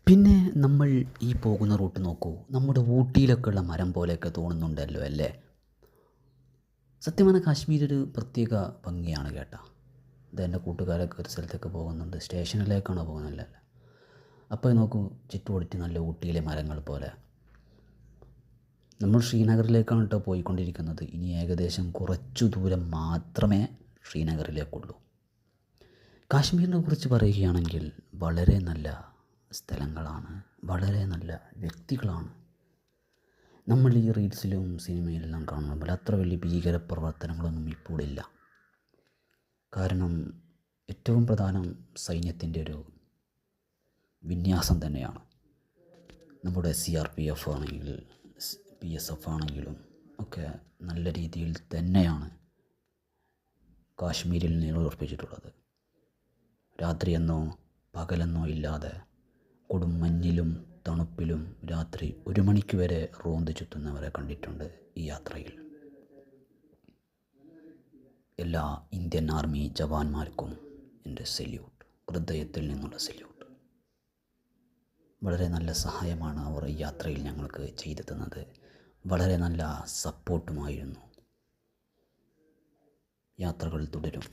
പിന്നെ നമ്മൾ ഈ പോകുന്ന റൂട്ട് നോക്കൂ, നമ്മുടെ ഊട്ടിയിലൊക്കെ ഉള്ള മരം പോലെയൊക്കെ തോന്നുന്നുണ്ടല്ലോ അല്ലേ? സത്യം പറഞ്ഞാൽ കാശ്മീർ ഒരു പ്രത്യേക ഭംഗിയാണ് കേട്ടോ. ഇത് എൻ്റെ കൂട്ടുകാരൊക്കെ ഒരു സ്ഥലത്തൊക്കെ പോകുന്നുണ്ട്, സ്റ്റേഷനിലേക്കാണോ പോകുന്നില്ല. അപ്പോൾ നോക്കൂ, ചുറ്റുവട്ടത്ത് നല്ല ഊട്ടിയിലെ മരങ്ങൾ പോലെ. നമ്മൾ ശ്രീനഗറിലേക്കാണ് കേട്ടോ പോയിക്കൊണ്ടിരിക്കുന്നത്. ഇനി ഏകദേശം കുറച്ചു ദൂരം മാത്രമേ ശ്രീനഗറിലേക്കുള്ളൂ. കാശ്മീരിനെ കുറിച്ച് പറയുകയാണെങ്കിൽ വളരെ നല്ല സ്ഥലങ്ങളാണ്, വളരെ നല്ല വ്യക്തികളാണ്. നമ്മൾ ഈ റീൽസിലും സിനിമയിലെല്ലാം കാണുന്ന പോലെ അത്ര വലിയ ഭീകര പ്രവർത്തനങ്ങളൊന്നും ഇപ്പോഴില്ല. കാരണം ഏറ്റവും പ്രധാനം സൈന്യത്തിൻ്റെ ഒരു വിന്യാസം തന്നെയാണ്. നമ്മുടെ CRPF ആണെങ്കിൽ PSF ആണെങ്കിലും ഒക്കെ നല്ല രീതിയിൽ തന്നെയാണ് കാശ്മീരിൽ നിലയുറപ്പിച്ചിട്ടുള്ളത്. രാത്രിയെന്നോ പകലെന്നോ ഇല്ലാതെ കൊടുമഞ്ഞിലും തണുപ്പിലും രാത്രി 1 മണിക്ക് വരെ റോന്ത് ചുറ്റുന്നവരെ കണ്ടിട്ടുണ്ട് ഈ യാത്രയിൽ. എല്ലാ ഇന്ത്യൻ ആർമി ജവാന്മാർക്കും എൻ്റെ സല്യൂട്ട്, ഹൃദയത്തിൽ നിന്നുള്ള സല്യൂട്ട്. വളരെ നല്ല സഹായമാണ് അവർ ഈ യാത്രയിൽ ഞങ്ങൾക്ക് ചെയ്തു തന്നത്. വളരെ നല്ല സപ്പോർട്ടുമായിരുന്നു. യാത്രകൾ തുടരും.